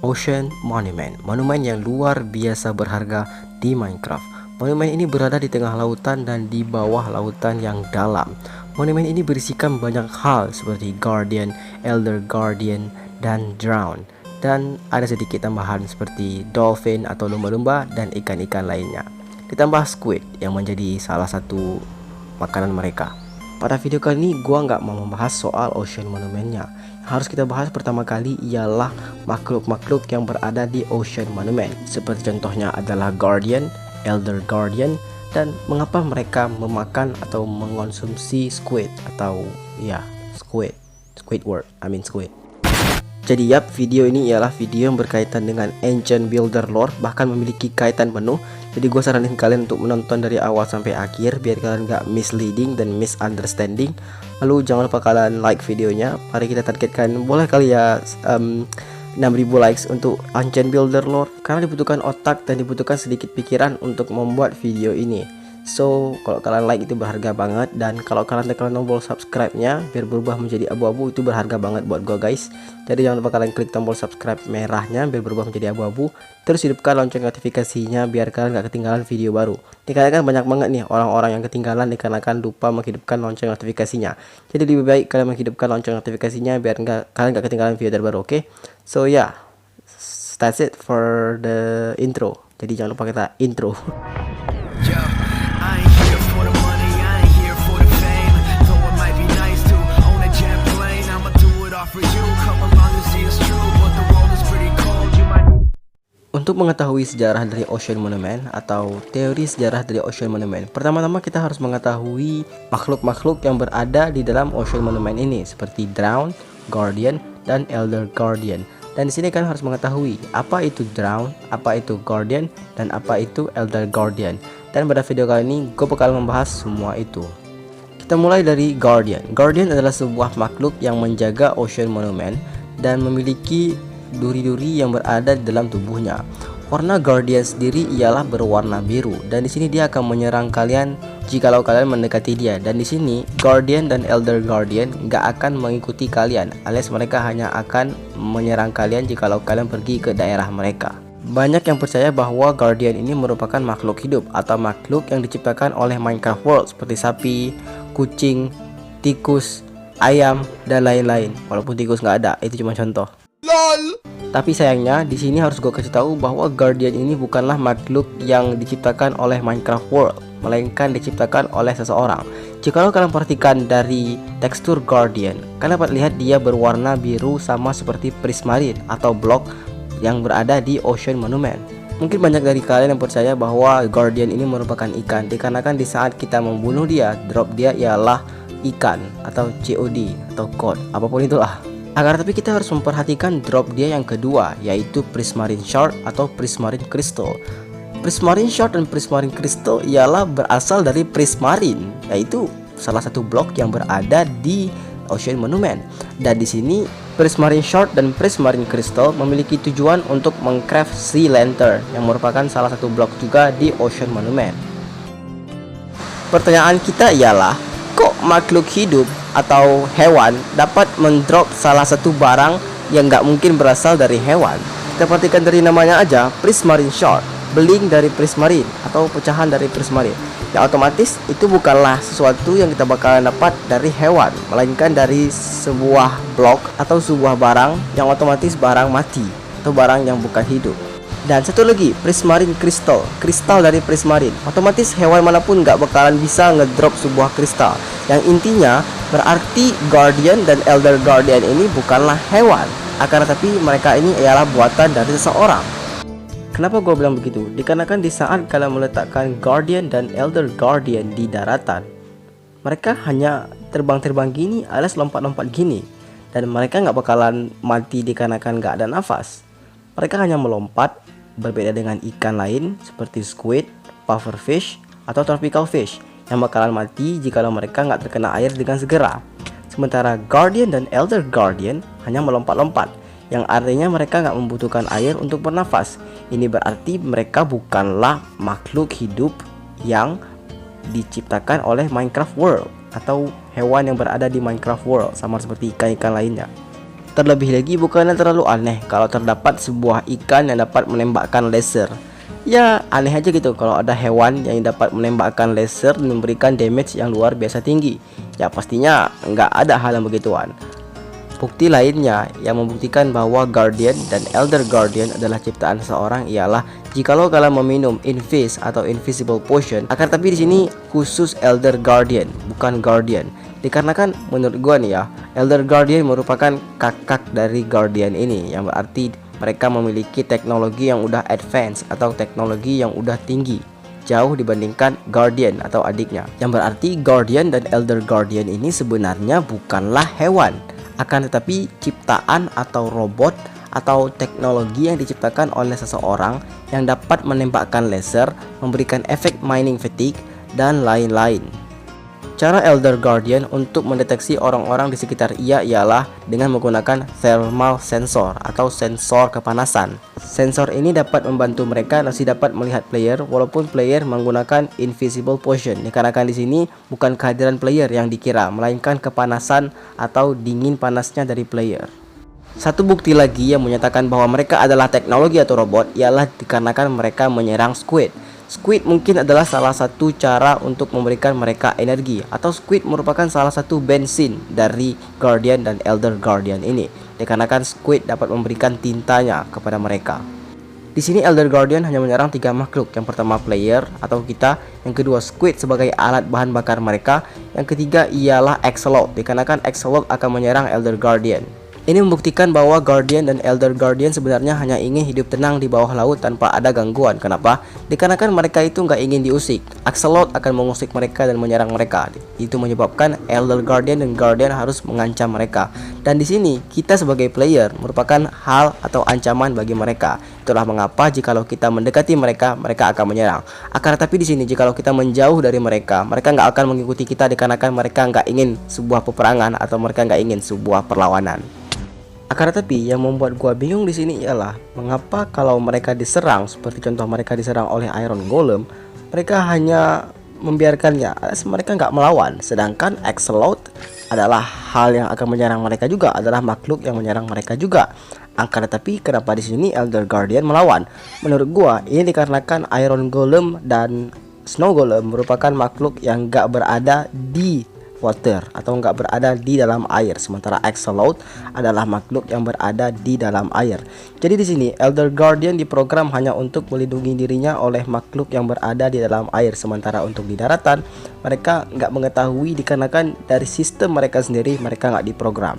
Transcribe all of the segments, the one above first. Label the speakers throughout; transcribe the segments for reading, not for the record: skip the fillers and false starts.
Speaker 1: Ocean Monument, monumen yang luar biasa berharga di Minecraft. Monumen ini berada di tengah lautan dan di bawah lautan yang dalam. Monumen ini berisikan banyak hal seperti Guardian, Elder Guardian, dan Drown. Dan ada sedikit tambahan seperti dolphin atau lumba-lumba dan ikan-ikan lainnya. Ditambah squid yang menjadi salah satu makanan mereka. Pada video kali ini gua nggak mau membahas soal Ocean Monumentnya. Yang harus kita bahas pertama kali ialah makhluk-makhluk yang berada di Ocean Monument. Seperti contohnya adalah Guardian, Elder Guardian, dan mengapa mereka memakan atau mengonsumsi squid atau Squidward. Jadi video ini ialah video yang berkaitan dengan Ancient Builder lore, bahkan memiliki kaitan penuh. Jadi gue saranin kalian untuk menonton dari awal sampai akhir biar kalian gak misleading dan misunderstanding. Lalu jangan lupa kalian like videonya. Mari kita targetkan, boleh kali ya 6000 likes untuk Ancient Builder lore, karena dibutuhkan otak dan dibutuhkan sedikit pikiran untuk membuat video ini. So kalau kalian like itu berharga banget, dan kalau kalian tekan tombol subscribe-nya biar berubah menjadi abu-abu itu berharga banget buat gue guys. Jadi jangan lupa kalian klik tombol subscribe merahnya biar berubah menjadi abu-abu. Terus hidupkan lonceng notifikasinya biar kalian gak ketinggalan video baru. Dikarenakan banyak banget nih orang-orang yang ketinggalan dikarenakan lupa menghidupkan lonceng notifikasinya. Jadi lebih baik kalian menghidupkan lonceng notifikasinya biar kalian gak ketinggalan video terbaru, oke? So that's it for the intro. Jadi jangan lupa kita intro. Untuk mengetahui sejarah dari Ocean Monument atau teori sejarah dari Ocean Monument, pertama-tama kita harus mengetahui makhluk-makhluk yang berada di dalam Ocean Monument ini seperti Drown, Guardian, dan Elder Guardian. Dan di sini kan harus mengetahui apa itu Drown, apa itu Guardian, dan apa itu Elder Guardian. Dan pada video kali ini gue bakal membahas semua itu. Kita mulai dari Guardian. Guardian adalah sebuah makhluk yang menjaga Ocean Monument dan memiliki duri-duri yang berada di dalam tubuhnya. Warna Guardian sendiri ialah berwarna biru, dan di sini dia akan menyerang kalian jikalau kalian mendekati dia. Dan di sini Guardian dan Elder Guardian gak akan mengikuti kalian, alias mereka hanya akan menyerang kalian jikalau kalian pergi ke daerah mereka. Banyak yang percaya bahwa Guardian ini merupakan makhluk hidup atau makhluk yang diciptakan oleh Minecraft World seperti sapi, kucing, tikus, ayam, dan lain-lain. Walaupun tikus nggak ada, itu cuma contoh. LOL. Tapi sayangnya di sini harus gue kasih tahu bahwa Guardian ini bukanlah makhluk yang diciptakan oleh Minecraft World, melainkan diciptakan oleh seseorang. Jikalau kalian perhatikan dari tekstur Guardian, kalian dapat lihat dia berwarna biru sama seperti prismarine atau blok yang berada di Ocean Monument. Mungkin banyak dari kalian yang percaya bahwa Guardian ini merupakan ikan, dikarenakan di saat kita membunuh dia, drop dia ialah ikan atau COD atau code, apapun itulah. Agar tapi kita harus memperhatikan drop dia yang kedua, yaitu Prismarine Shard atau Prismarine Crystal. Prismarine Shard dan Prismarine Crystal ialah berasal dari Prismarine, yaitu salah satu blok yang berada di Ocean Monument. Dan di sini Prismarine Shard dan Prismarine Crystal memiliki tujuan untuk mengcraft Sea Lantern yang merupakan salah satu blok juga di Ocean Monument. Pertanyaan kita ialah, kok makhluk hidup atau hewan dapat mendrop salah satu barang yang nggak mungkin berasal dari hewan? Kita perhatikan dari namanya aja, Prismarine Shard, beling dari Prismarine atau pecahan dari Prismarine. Yang otomatis itu bukanlah sesuatu yang kita bakalan dapat dari hewan, melainkan dari sebuah blok atau sebuah barang yang otomatis barang mati atau barang yang bukan hidup. Dan satu lagi, Prismarine Crystal, kristal dari Prismarine. Otomatis hewan manapun nggak bakalan bisa ngedrop sebuah kristal. Yang intinya berarti Guardian dan Elder Guardian ini bukanlah hewan, akan tetapi mereka ini ialah buatan dari seseorang. Kenapa gue bilang begitu? Dikarenakan di saat kalian meletakkan Guardian dan Elder Guardian di daratan, mereka hanya terbang-terbang gini alias lompat-lompat gini, dan mereka nggak bakalan mati dikarenakan nggak ada nafas. Mereka hanya melompat, berbeda dengan ikan lain seperti squid, pufferfish, atau tropical fish yang bakalan mati jika mereka nggak terkena air dengan segera. Sementara Guardian dan Elder Guardian hanya melompat-lompat, yang artinya mereka nggak membutuhkan air untuk bernafas. Ini berarti mereka bukanlah makhluk hidup yang diciptakan oleh Minecraft World atau hewan yang berada di Minecraft World, sama seperti ikan-ikan lainnya. Terlebih lagi bukannya terlalu aneh kalau terdapat sebuah ikan yang dapat menembakkan laser. Ya aneh aja gitu kalau ada hewan yang dapat menembakkan laser dan memberikan damage yang luar biasa tinggi. Ya pastinya nggak ada hal yang begituan. Bukti lainnya yang membuktikan bahwa Guardian dan Elder Guardian adalah ciptaan seseorang ialah jikalau kalian meminum Invis atau Invisible Potion. Akan tapi di sini khusus Elder Guardian, bukan Guardian. Dikarenakan menurut gua nih ya, Elder Guardian merupakan kakak dari Guardian ini, yang berarti mereka memiliki teknologi yang udah advance atau teknologi yang udah tinggi, jauh dibandingkan Guardian atau adiknya. Yang berarti Guardian dan Elder Guardian ini sebenarnya bukanlah hewan, akan tetapi ciptaan atau robot atau teknologi yang diciptakan oleh seseorang yang dapat menembakkan laser, memberikan efek mining fatigue, dan lain-lain. Cara Elder Guardian untuk mendeteksi orang-orang di sekitar ia ialah dengan menggunakan thermal sensor atau sensor kepanasan. Sensor ini dapat membantu mereka masih dapat melihat player walaupun player menggunakan Invisible Potion. Dikarenakan di sini bukan kehadiran player yang dikira, melainkan kepanasan atau dingin panasnya dari player. Satu bukti lagi yang menyatakan bahwa mereka adalah teknologi atau robot ialah dikarenakan mereka menyerang squid. Squid mungkin adalah salah satu cara untuk memberikan mereka energi, atau squid merupakan salah satu bensin dari Guardian dan Elder Guardian ini. Dikarenakan squid dapat memberikan tintanya kepada mereka. Di sini Elder Guardian hanya menyerang 3 makhluk. Yang pertama player atau kita, yang kedua squid sebagai alat bahan bakar mereka, yang ketiga ialah Axolotl. Dikarenakan Axolotl akan menyerang Elder Guardian. Ini membuktikan bahwa Guardian dan Elder Guardian sebenarnya hanya ingin hidup tenang di bawah laut tanpa ada gangguan. Kenapa? Dikarenakan mereka itu nggak ingin diusik. Axolotl akan mengusik mereka dan menyerang mereka. Itu menyebabkan Elder Guardian dan Guardian harus mengancam mereka. Dan di sini kita sebagai player merupakan hal atau ancaman bagi mereka. Itulah mengapa jikalau kita mendekati mereka, mereka akan menyerang. Akan tetapi di sini jikalau kita menjauh dari mereka, mereka nggak akan mengikuti kita dikarenakan mereka nggak ingin sebuah peperangan atau mereka nggak ingin sebuah perlawanan. Akan tetapi yang membuat gua bingung di sini ialah mengapa kalau mereka diserang, seperti contoh mereka diserang oleh Iron Golem, mereka hanya membiarkannya, alias mereka nggak melawan. Sedangkan Axolotl adalah hal yang akan menyerang mereka juga, adalah makhluk yang menyerang mereka juga. Akan tetapi kenapa di sini Elder Guardian melawan? Menurut gua ini dikarenakan Iron Golem dan Snow Golem merupakan makhluk yang nggak berada di water atau nggak berada di dalam air, sementara Axolotl adalah makhluk yang berada di dalam air. Jadi di sini Elder Guardian diprogram hanya untuk melindungi dirinya oleh makhluk yang berada di dalam air, sementara untuk di daratan mereka nggak mengetahui dikarenakan dari sistem mereka sendiri mereka nggak diprogram.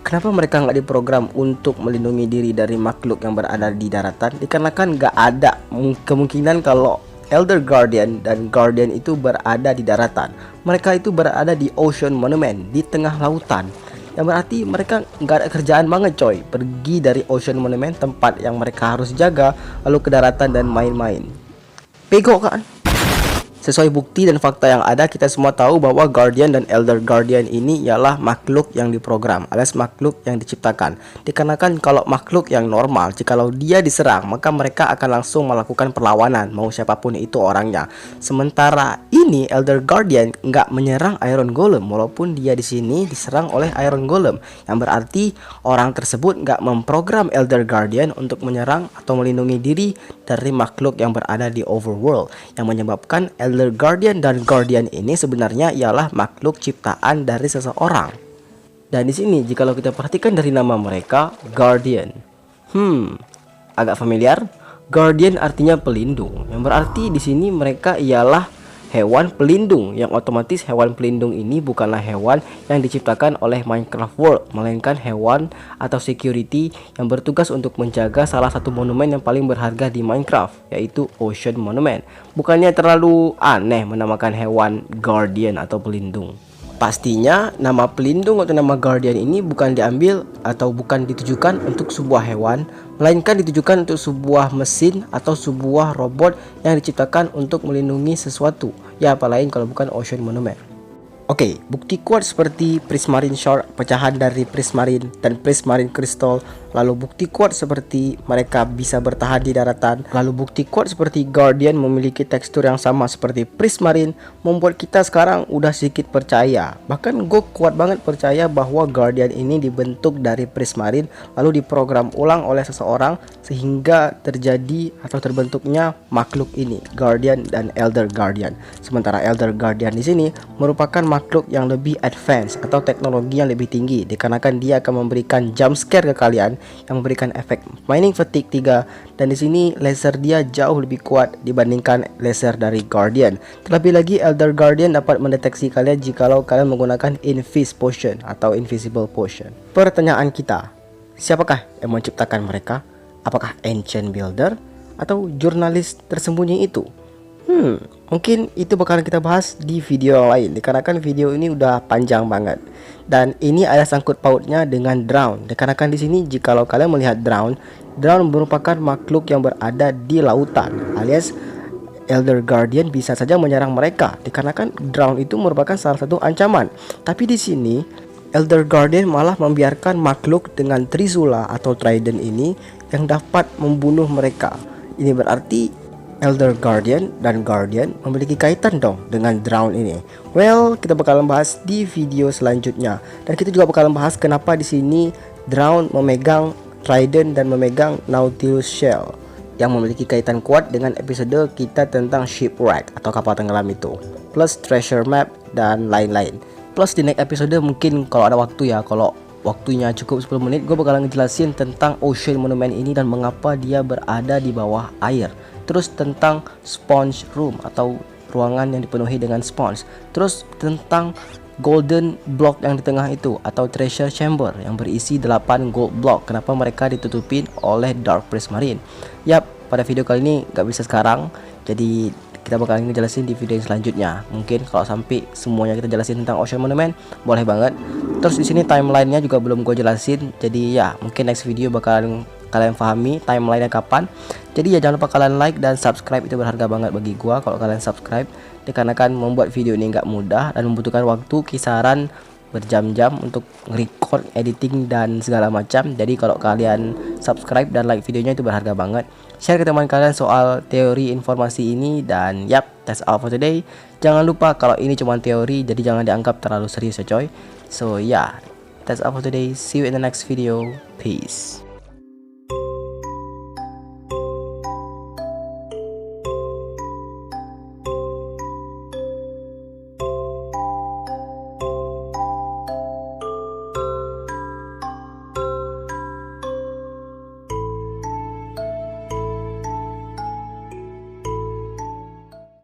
Speaker 1: Kenapa mereka nggak diprogram untuk melindungi diri dari makhluk yang berada di daratan? Dikarenakan nggak ada kemungkinan kalau Elder Guardian dan Guardian itu berada di daratan. Mereka itu berada di Ocean Monument, di tengah lautan. Yang berarti mereka nggak ada kerjaan banget coy. Pergi dari Ocean Monument, tempat yang mereka harus jaga, lalu ke daratan dan main-main. Bego kan? Sesuai bukti dan fakta yang ada, kita semua tahu bahwa Guardian dan Elder Guardian ini ialah makhluk yang diprogram, alias makhluk yang diciptakan. Dikarenakan kalau makhluk yang normal, jikalau dia diserang, maka mereka akan langsung melakukan perlawanan, mau siapapun itu orangnya. Sementara ini Elder Guardian nggak menyerang Iron Golem, walaupun dia di sini diserang oleh Iron Golem, yang berarti orang tersebut nggak memprogram Elder Guardian untuk menyerang atau melindungi diri dari makhluk yang berada di overworld, yang menyebabkan Elder Guardian dan Guardian ini sebenarnya ialah makhluk ciptaan dari seseorang. Dan di sini jikalau kita perhatikan dari nama mereka, Guardian. Agak familiar. Guardian artinya pelindung, yang berarti di sini mereka ialah hewan pelindung, yang otomatis hewan pelindung ini bukanlah hewan yang diciptakan oleh Minecraft World, melainkan hewan atau security yang bertugas untuk menjaga salah satu monumen yang paling berharga di Minecraft, yaitu Ocean Monument. Bukannya terlalu aneh menamakan hewan Guardian atau pelindung? Pastinya nama pelindung atau nama Guardian ini bukan diambil atau bukan ditujukan untuk sebuah hewan, melainkan ditujukan untuk sebuah mesin atau sebuah robot yang diciptakan untuk melindungi sesuatu. Ya apa lain kalau bukan Ocean Monument. Oke, bukti kuat seperti Prismarine Shard, pecahan dari Prismarine dan Prismarine Crystal. Lalu bukti kuat seperti mereka bisa bertahan di daratan. Lalu bukti kuat seperti Guardian memiliki tekstur yang sama seperti Prismarine, membuat kita sekarang udah sedikit percaya. Bahkan gue kuat banget percaya bahwa Guardian ini dibentuk dari Prismarine lalu diprogram ulang oleh seseorang sehingga terjadi atau terbentuknya makhluk ini, Guardian dan Elder Guardian. Sementara Elder Guardian di sini merupakan makhluk yang lebih advance atau teknologi yang lebih tinggi, dikarenakan dia akan memberikan jump scare ke kalian yang memberikan efek mining fatigue 3, dan di sini laser dia jauh lebih kuat dibandingkan laser dari Guardian. Terlebih lagi Elder Guardian dapat mendeteksi kalian jikalau kalian menggunakan Invis Potion atau Invisible Potion. Pertanyaan kita, siapakah yang menciptakan mereka? Apakah Ancient Builder atau jurnalis tersembunyi itu? Mungkin itu bakalan kita bahas di video yang lain, dikarenakan video ini udah panjang banget. Dan ini ada sangkut pautnya dengan Drown, dikarenakan di sini jikalau kalian melihat Drown merupakan makhluk yang berada di lautan, alias Elder Guardian bisa saja menyerang mereka, dikarenakan Drown itu merupakan salah satu ancaman. Tapi di sini Elder Guardian malah membiarkan makhluk dengan Trisula atau Trident ini yang dapat membunuh mereka. Ini berarti Elder Guardian dan Guardian memiliki kaitan dong dengan Drown ini. Well, kita bakalan bahas di video selanjutnya, dan kita juga bakalan bahas kenapa di sini Drown memegang Trident dan memegang Nautilus Shell yang memiliki kaitan kuat dengan episode kita tentang Shipwreck atau kapal tenggelam itu, plus Treasure Map dan lain-lain. Plus di next episode mungkin kalau ada waktu ya, kalau waktunya cukup 10 menit, gue bakalan ngejelasin tentang Ocean Monument ini dan mengapa dia berada di bawah air. Terus tentang Sponge Room atau ruangan yang dipenuhi dengan sponge. Terus tentang Golden Block yang di tengah itu atau Treasure Chamber yang berisi 8 gold block. Kenapa mereka ditutupin oleh Dark Prismarine? Yap, pada video kali ini gak bisa sekarang, jadi kita bakalan ngejelasin di video selanjutnya. Mungkin kalau sampai semuanya kita jelasin tentang Ocean Monument, boleh banget. Terus di sini timelinenya juga belum gue jelasin, jadi ya mungkin next video bakalan kalian pahami timelinenya kapan. Jadi ya jangan lupa kalian like dan subscribe, itu berharga banget bagi gua kalau kalian subscribe, dikarenakan membuat video ini nggak mudah dan membutuhkan waktu kisaran berjam-jam untuk record, editing dan segala macam. Jadi kalau kalian subscribe dan like videonya itu berharga banget. Share ke teman kalian soal teori informasi ini, dan yap, that's all for today. Jangan lupa kalau ini cuma teori, jadi jangan dianggap terlalu serius ya coy. So yeah, that's all for today. See you in the next video. Peace.